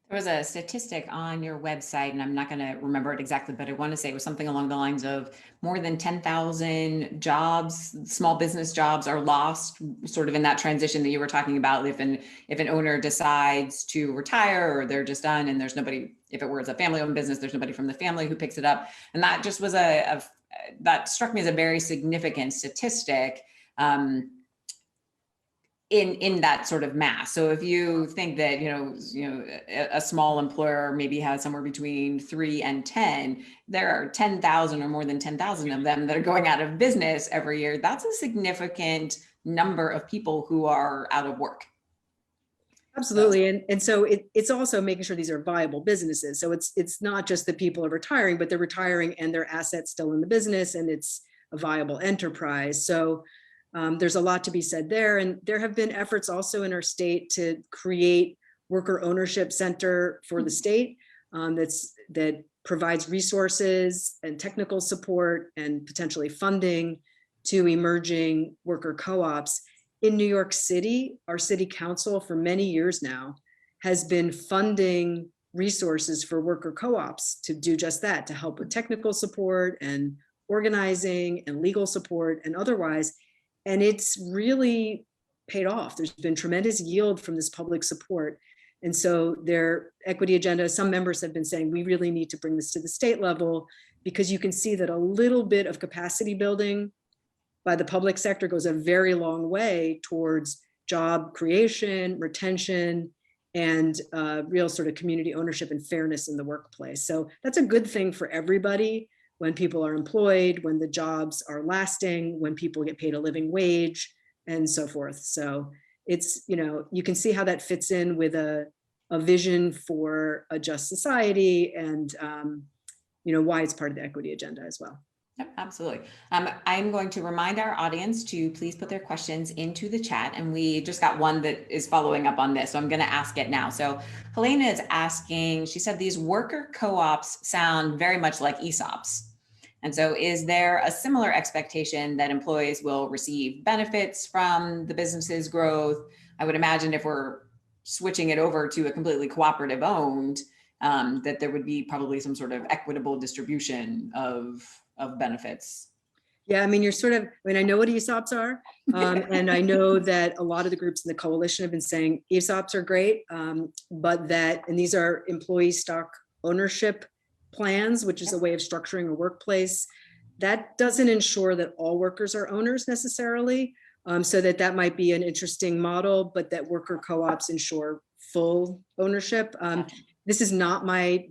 There was a statistic on your website, and I'm not going to remember it exactly, but I want to say it was something along the lines of more than 10,000 jobs, small business jobs, are lost sort of in that transition that you were talking about. If an owner decides to retire, or they're just done and there's nobody, if it was a family-owned business, there's nobody from the family who picks it up. And that just was that struck me as a very significant statistic. In that sort of mass. So if you think that, a small employer maybe has somewhere between 3 and 10, there are 10,000 or more than 10,000 of them that are going out of business every year. That's a significant number of people who are out of work. Absolutely. And so it's also making sure these are viable businesses. So it's not just that people are retiring, but they're retiring and their assets still in the business, and it's a viable enterprise. So there's a lot to be said there. And there have been efforts also in our state to create worker ownership center for the state that provides resources and technical support and potentially funding to emerging worker co-ops. in New York City, our city council for many years now has been funding resources for worker co-ops to do just that, to help with technical support and organizing and legal support and otherwise. And it's really paid off. There's been tremendous yield from this public support. And so their equity agenda, some members have been saying, we really need to bring this to the state level, because you can see that a little bit of capacity building by the public sector goes a very long way towards job creation, retention, and real sort of community ownership and fairness in the workplace. So that's a good thing for everybody when people are employed, when the jobs are lasting, when people get paid a living wage, and so forth. So it's, you can see how that fits in with a vision for a just society, and why it's part of the equity agenda as well. Yep, absolutely. I'm going to remind our audience to please put their questions into the chat, and we just got one that is following up on this, so I'm going to ask it now. So Helena is asking, she said these worker co-ops sound very much like ESOPs. And so is there a similar expectation that employees will receive benefits from the business's growth? I would imagine if we're switching it over to a completely cooperative owned, that there would be probably some sort of equitable distribution of benefits. Yeah, I mean, I know what ESOPs are. And I know that a lot of the groups in the coalition have been saying ESOPs are great, and these are employee stock ownership plans, which is a way of structuring a workplace. That doesn't ensure that all workers are owners necessarily, so that might be an interesting model, but that worker co-ops ensure full ownership. This is not my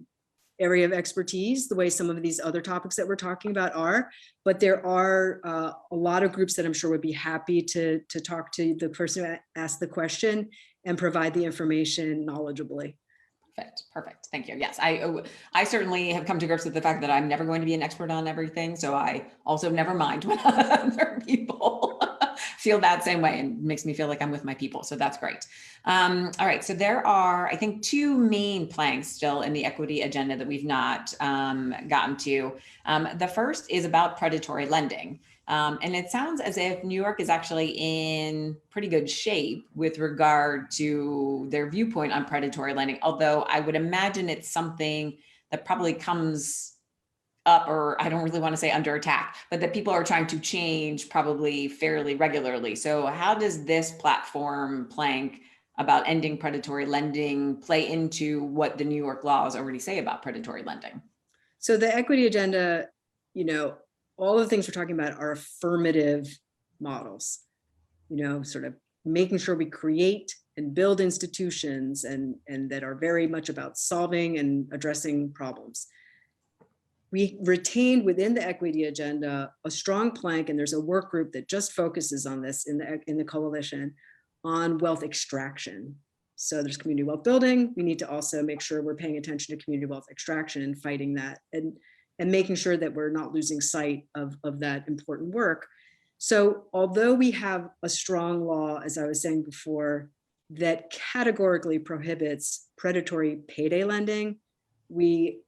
area of expertise, the way some of these other topics that we're talking about are, but there are a lot of groups that I'm sure would be happy to talk to the person who asked the question and provide the information knowledgeably. Perfect. Thank you. Yes, I certainly have come to grips with the fact that I'm never going to be an expert on everything. So I also never mind when other people feel that same way, and makes me feel like I'm with my people. So that's great. All right. So there are, I think, two main planks still in the equity agenda that we've not gotten to. The first is about predatory lending. And it sounds as if New York is actually in pretty good shape with regard to their viewpoint on predatory lending, although I would imagine it's something that probably comes up, or I don't really want to say under attack, but that people are trying to change probably fairly regularly. So how does this platform plank about ending predatory lending play into what the New York laws already say about predatory lending? So the equity agenda, all the things we're talking about are affirmative models, sort of making sure we create and build institutions and that are very much about solving and addressing problems. We retained within the equity agenda a strong plank, and there's a work group that just focuses on this in the coalition on wealth extraction. So there's community wealth building. We need to also make sure we're paying attention to community wealth extraction and fighting that, and making sure that we're not losing sight of that important work. So although we have a strong law, as I was saying before, that categorically prohibits predatory payday lending, we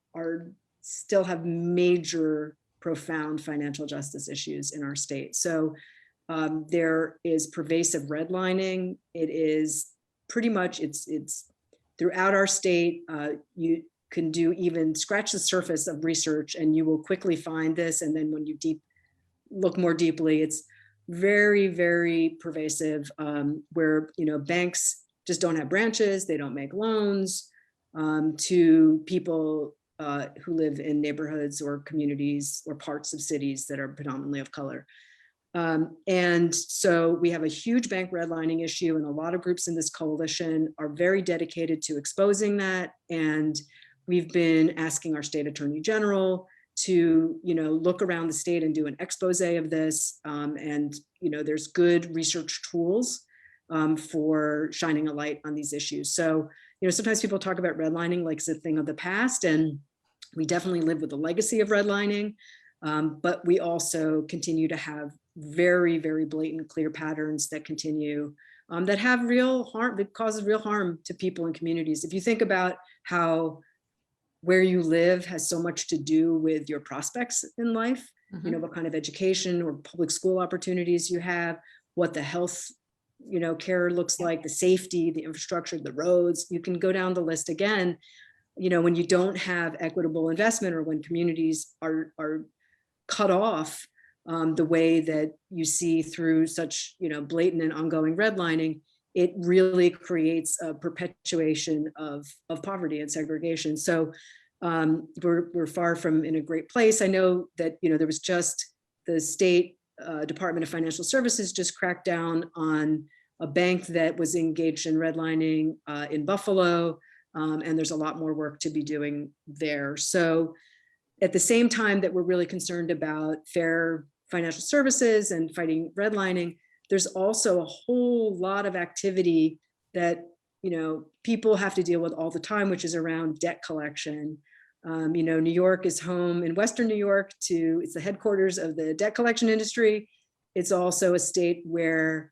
still have major, profound financial justice issues in our state. So there is pervasive redlining. It is pretty much, it's throughout our state. You can even scratch the surface of research and you will quickly find this. And then when you look more deeply, it's very, very pervasive, where banks just don't have branches, they don't make loans to people who live in neighborhoods or communities or parts of cities that are predominantly of color. And so we have a huge bank redlining issue, and a lot of groups in this coalition are very dedicated to exposing that. And we've been asking our state attorney general to look around the state and do an expose of this. And there's good research tools for shining a light on these issues. So sometimes people talk about redlining like it's a thing of the past, and we definitely live with the legacy of redlining, but we also continue to have very, very blatant, clear patterns that continue, that have real harm, that causes real harm to people and communities. If you think about how where you live has so much to do with your prospects in life, what kind of education or public school opportunities you have, what the health care looks like, the safety, the infrastructure, the roads. You can go down the list again. When you don't have equitable investment, or when communities are cut off the way that you see through such blatant and ongoing redlining, it really creates a perpetuation of poverty and segregation. So we're far from in a great place. I know that there was just the state Department of Financial Services just cracked down on a bank that was engaged in redlining in Buffalo, and there's a lot more work to be doing there. So at the same time that we're really concerned about fair financial services and fighting redlining, there's also a whole lot of activity that people have to deal with all the time, which is around debt collection. New York is home in Western New York it's the headquarters of the debt collection industry. It's also a state where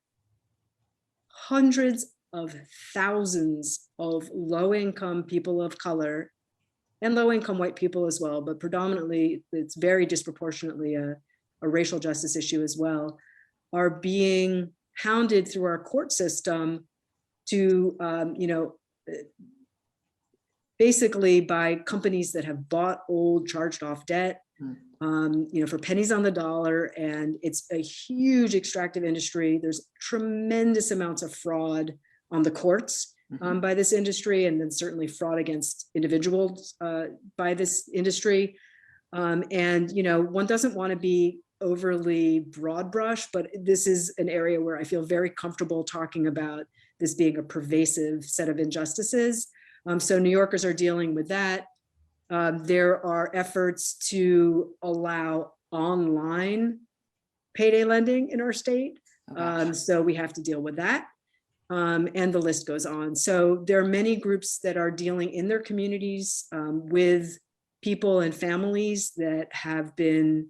hundreds of thousands of low-income people of color and low-income white people as well, but predominantly it's very disproportionately a racial justice issue as well, are being hounded through our court system to, basically by companies that have bought old charged off debt, for pennies on the dollar. And it's a huge extractive industry. There's tremendous amounts of fraud on the courts by this industry, and then certainly fraud against individuals by this industry. And one doesn't want to be overly broad brush, but this is an area where I feel very comfortable talking about this being a pervasive set of injustices. So New Yorkers are dealing with that. There are efforts to allow online payday lending in our state. So we have to deal with that. And the list goes on. So there are many groups that are dealing in their communities with people and families that have been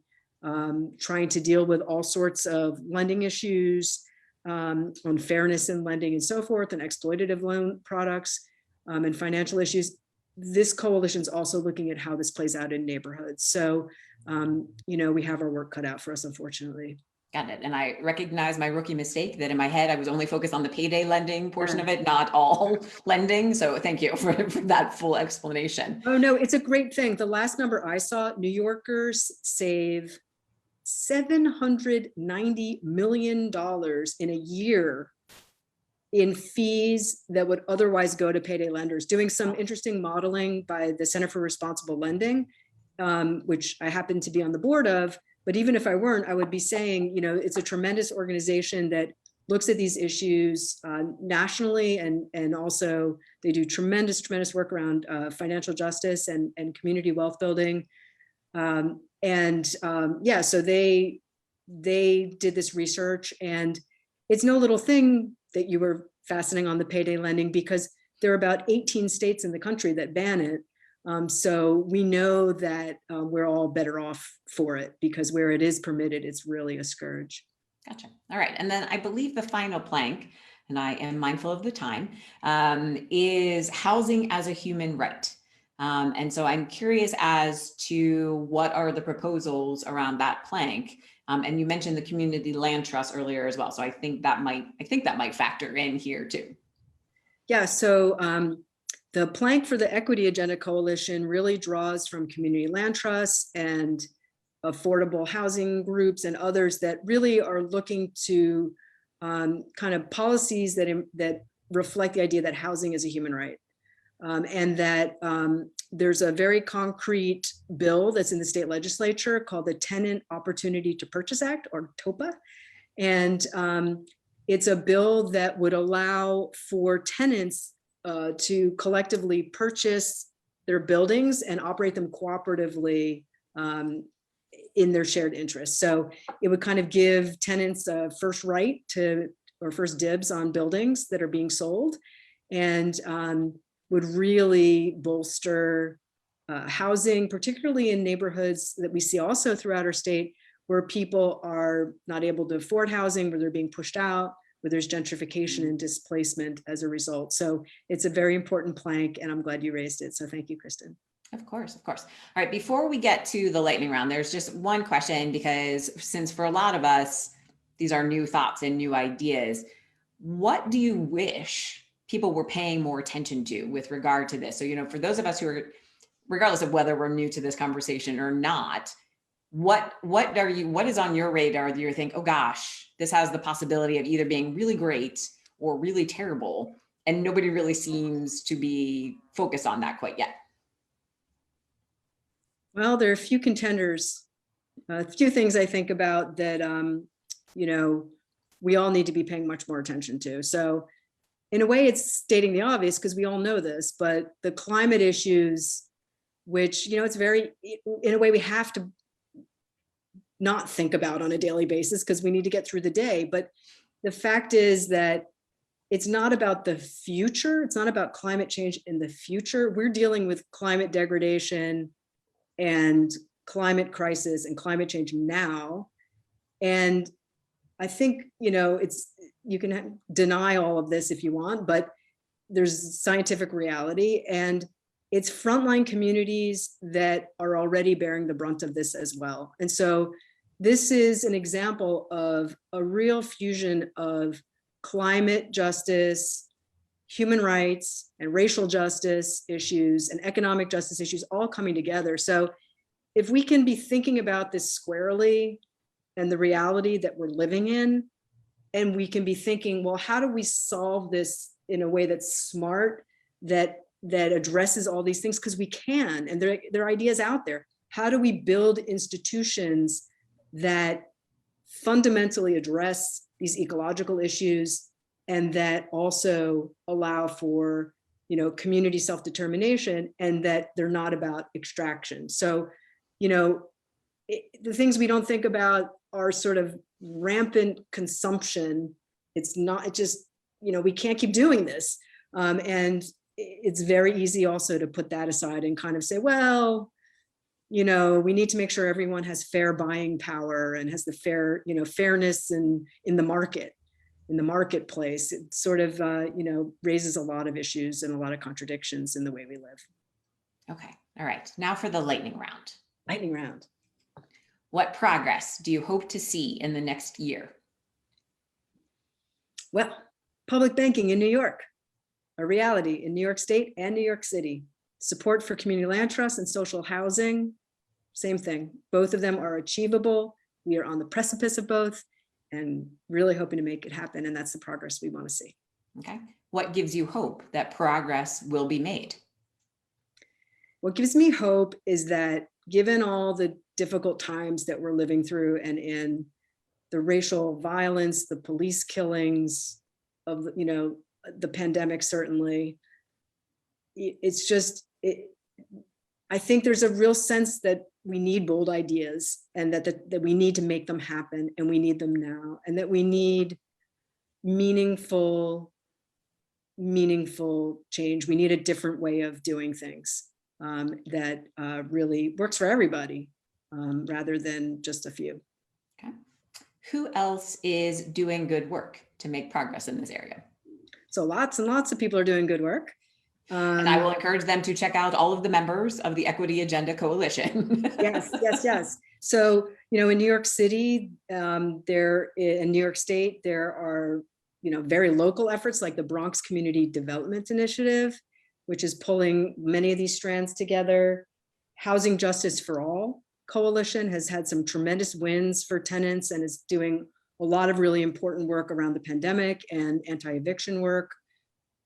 trying to deal with all sorts of lending issues, unfairness in lending and so forth, and exploitative loan products and financial issues. This coalition is also looking at how this plays out in neighborhoods. So, we have our work cut out for us, unfortunately. Got it. And I recognize my rookie mistake that in my head, I was only focused on the payday lending portion of it, not all lending. So thank you for that full explanation. Oh, no, it's a great thing. The last number I saw, New Yorkers save $790 million in a year in fees that would otherwise go to payday lenders, doing some interesting modeling by the Center for Responsible Lending, which I happen to be on the board of. But even if I weren't, I would be saying, it's a tremendous organization that looks at these issues nationally, and also they do tremendous work around financial justice and community wealth building. So they did this research, and it's no little thing that you were fastening on the payday lending, because there are about 18 states in the country that ban it. So we know that we're all better off for it, because where it is permitted, it's really a scourge. Gotcha. All right. And then I believe the final plank, and I am mindful of the time, is housing as a human right. And so I'm curious as to what are the proposals around that plank. And you mentioned the community land trust earlier as well. So I think that might factor in here too. Yeah. So the plank for the Equity Agenda Coalition really draws from community land trusts and affordable housing groups and others that really are looking to kind of policies that reflect the idea that housing is a human right. And that there's a very concrete bill that's in the state legislature called the Tenant Opportunity to Purchase Act, or TOPA. And it's a bill that would allow for tenants to collectively purchase their buildings and operate them cooperatively in their shared interests. So it would kind of give tenants a first right to, or first dibs on buildings that are being sold, and would really bolster housing, particularly in neighborhoods that we see also throughout our state, where people are not able to afford housing, where they're being pushed out, where there's gentrification and displacement as a result. So it's a very important plank, and I'm glad you raised it. So thank you, Kristan. Of course, of course. All right, before we get to the lightning round, there's just one question, because since for a lot of us, these are new thoughts and new ideas. what do you wish people were paying more attention to with regard to this? So, for those of us who are, regardless of whether we're new to this conversation or not, what is on your radar that you think, oh gosh, this has the possibility of either being really great or really terrible, and nobody really seems to be focused on that quite yet? Well, there are a few contenders, a few things I think about that, we all need to be paying much more attention to. So in a way, it's stating the obvious because we all know this, but the climate issues, which, it's very, in a way, we have to not think about on a daily basis because we need to get through the day. But the fact is that it's not about the future. It's not about climate change in the future. We're dealing with climate degradation and climate crisis and climate change now. And I think, you can deny all of this if you want, but there's scientific reality, and it's frontline communities that are already bearing the brunt of this as well. And so this is an example of a real fusion of climate justice, human rights, and racial justice issues and economic justice issues all coming together. So if we can be thinking about this squarely and the reality that we're living in, and we can be thinking, well, how do we solve this in a way that's smart, that addresses all these things? Because we can, and there are ideas out there. How do we build institutions that fundamentally address these ecological issues and that also allow for, community self-determination, and that they're not about extraction? So, the things we don't think about are sort of rampant consumption. It's just, we can't keep doing this. And it's very easy also to put that aside and kind of say, well, we need to make sure everyone has fair buying power and has the fairness in the market, in the marketplace. It sort of, raises a lot of issues and a lot of contradictions in the way we live. Okay. All right. Now for the lightning round. Lightning round. What progress do you hope to see in the next year? Well, public banking in New York, a reality in New York State and New York City. Support for community land trusts and social housing, same thing. Both of them are achievable. We are on the precipice of both and really hoping to make it happen. And that's the progress we want to see. Okay. What gives you hope that progress will be made? What gives me hope is that given all the difficult times that we're living through, and in the racial violence, the police killings of, the pandemic, certainly, it's just, I think there's a real sense that we need bold ideas, and that we need to make them happen, and we need them now, and that we need meaningful change. We need a different way of doing things that really works for everybody, rather than just a few. Okay. Who else is doing good work to make progress in this area? So lots and lots of people are doing good work. And I will encourage them to check out all of the members of the Equity Agenda Coalition. Yes. So, in New York City, in New York State, there are, very local efforts like the Bronx Community Development Initiative, which is pulling many of these strands together. Housing Justice for All Coalition has had some tremendous wins for tenants and is doing a lot of really important work around the pandemic and anti-eviction work.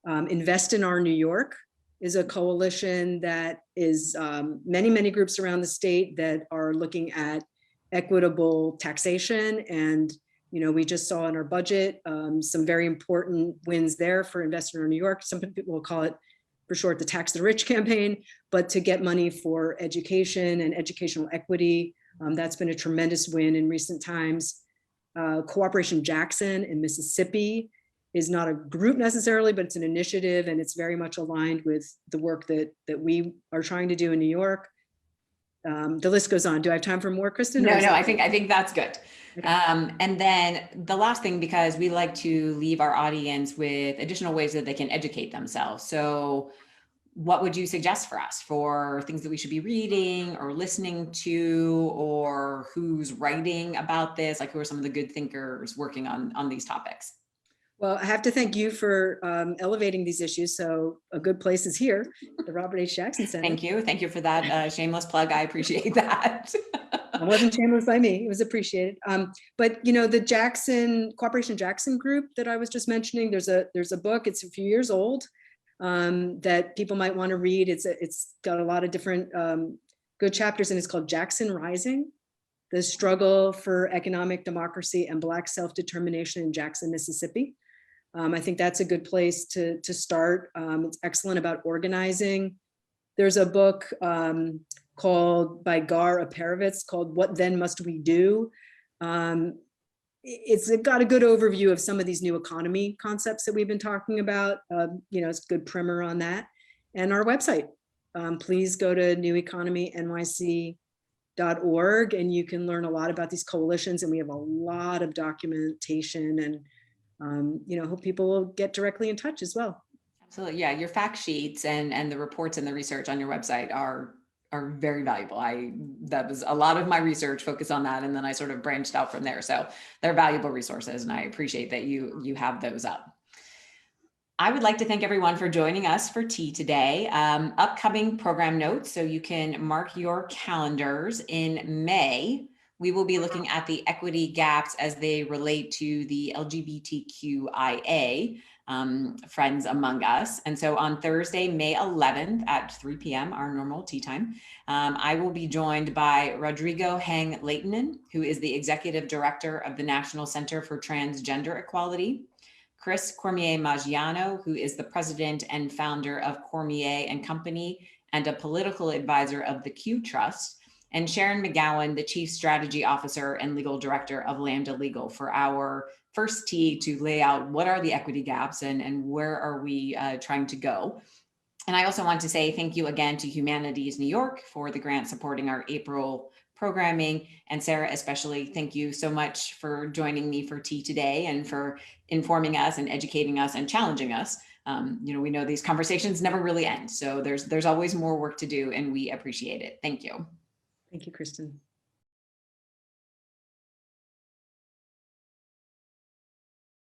Invest in Our New York is a coalition that is many groups around the state that are looking at equitable taxation. And, we just saw in our budget some very important wins there for Invest in Our New York. Some people will call it, for short, the Tax the Rich campaign, but to get money for education and educational equity. That's been a tremendous win in recent times. Cooperation Jackson in Mississippi is not a group necessarily, but it's an initiative, and it's very much aligned with the work that we are trying to do in New York. The list goes on. Do I have time for more, Kristin? No, I think that's good. Okay. And then the last thing, because we like to leave our audience with additional ways that they can educate themselves. So what would you suggest for us for things that we should be reading or listening to, or who's writing about this? Like, who are some of the good thinkers working on these topics? Well, I have to thank you for elevating these issues. So a good place is here, the Robert H. Jackson Center. Thank you. Thank you for that shameless plug. I appreciate that. It wasn't shameless by me. It was appreciated. But you know, the Cooperation Jackson group that I was just mentioning, there's a book. It's a few years old that people might want to read. It's got a lot of different good chapters, and it's called Jackson Rising: The Struggle for Economic Democracy and Black Self-Determination in Jackson, Mississippi. I think that's a good place to start. It's excellent about organizing. There's a book called by Gar Aperovitz called What Then Must We Do? It's got a good overview of some of these new economy concepts that we've been talking about. You know, it's a good primer on that. And our website, please go to neweconomynyc.org and you can learn a lot about these coalitions, and we have a lot of documentation, and you know, hope people will get directly in touch as well. Absolutely. Yeah. Your fact sheets and the reports and the research on your website are very valuable. That was a lot of my research focused on that. And then I sort of branched out from there. So they're valuable resources, and I appreciate that you have those up. I would like to thank everyone for joining us for tea today. Upcoming program notes, so you can mark your calendars. In May, we will be looking at the equity gaps as they relate to the LGBTQIA friends among us. And so on Thursday, May 11th at 3 p.m., our normal tea time, I will be joined by Rodrigo Hang Leitonen, who is the Executive Director of the National Center for Transgender Equality, Chris Cormier-Maggiano, who is the President and founder of Cormier and Company and a political advisor of the Q Trust, and Sharon McGowan, the Chief Strategy Officer and Legal Director of Lambda Legal, for our first tea to lay out what are the equity gaps and where are we trying to go. And I also want to say thank you again to Humanities New York for the grant supporting our April programming. And Sarah, especially, thank you so much for joining me for tea today and for informing us and educating us and challenging us. You know, we know these conversations never really end. So there's always more work to do, and we appreciate it. Thank you. Thank you, Kristan.